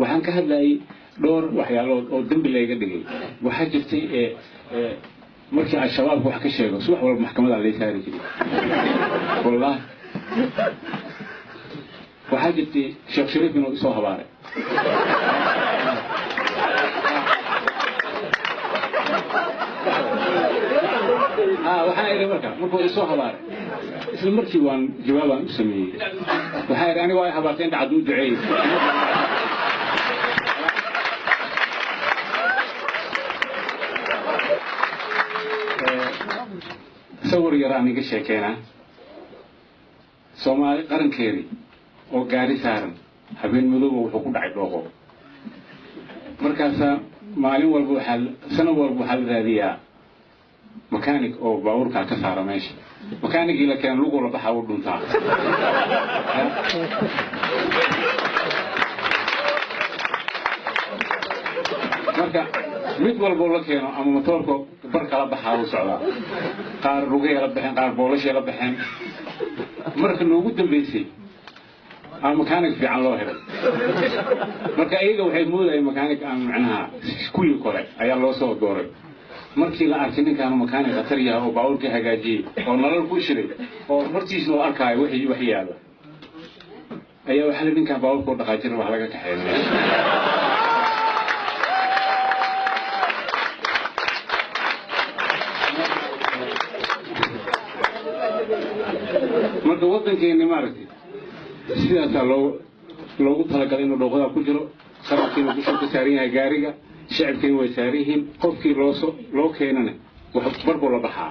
waxaan ka hadlayay dhowr waxyaalood oo dambi layga dhigay waxaa jirtay markii al-shabaab wax ka sheego subax walba maxkamadda la saari jiray wallahi waxaa jirtay sheekh shariif inuu soo habaaray waxaan idhi markuu soo habaaray isla markii waan jawaabaan u sameeyey waxaa idhi aniga waa habaartay inta cad u duceeyey sawir yaraan iga sheekeynaa soomaali qarankeedii oo gaari saaran habeen madooba wuxuu ku dhacay dhooqo markaasaa maalin walba sano walba waxaa la raadiyaa makaanig oo baabuurkaa ka saara meesha makaanigii la keena lugu la baxaa u dhuntaa marka mid walbo la keeno ama motoorka bar kala baxaa u socdaa qaar rugay la baxeen qaar boolashay la baxeen marka noogu dambeysay ama makaanig fiican loo helay marka iyaga waxay moodayeen makaanig aan macnaha kuwii kore ayaa loo soo dooray markii la arkay ninkaan makaanig khatar yahay oo baabuurkii hagaajiyey oo nolol ku shiray oo hortiisna uu arkaayo wax yaala ayaa waxaa la ninkaan baabuurka u dhaqaajin wax laga kaxeynaya marka waddankeeni maaragtay sidaasaa loogu talagalay inuu dhooqadaa ku jiro sarafkiina dushuu ka saaran yahay gaariga shacabkiina way saaran yihiin qofkii loo keenana wax barbuu la baxaa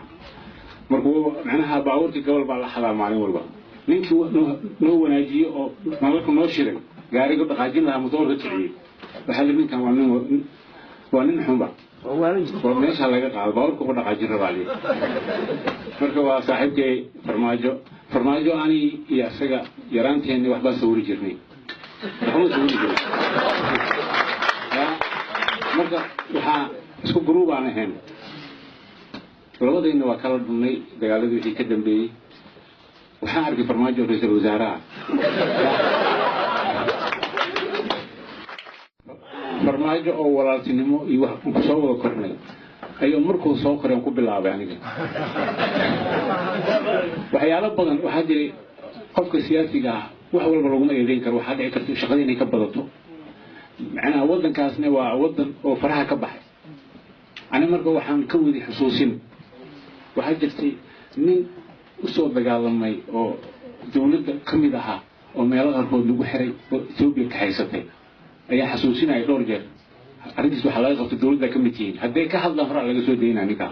markuu macnaha baabuurkii gobol baa la xadaa maalin walba ninkii noo wanaajiye oo nalalka noo shiray gaariga dhaqaajin lahaa motoorka kiciyey waxaa la ninkan waa nin xunba oo meesha laga qaado baabuurka ku dhaqaajin rabaa lii marka waa saaxiibkay farmaajo ani iyo isaga yaraanteeni waxbaa sawiri jirnay marka waxaa isku guruub aan ahayn labadayna waa kala dhunnay dagaaladii wixii ka dambeeyey waxaan arkay farmaajo ra'iisul wasaaraha farmaajo oo walaaltinimo iyo wax ku soo wada kornay ayuu markuu soo koreen ku bilaabay aniga waxyaalo badan waxaa jiray qofka siyaasiga ah wax walba laguma eedeyn karo waxaa dhici karta shaqada inay ka badato macnaha waddankaasna waa waddan oo faraha ka baxay ani marka waxaan ka wadi xusuusin waxaa jirtay nin u soo dagaalamay oo dawladda ka mid ahaa oo meelo qaarkood lagu xiray oo Ethiopia ka haysatay ayaa xasuusinaya dhowr jeer arrintiis waxaa laga qabtay dawladda ka mid yihiin hadday ka hadlaan horaa laga soo daynaa ninkaa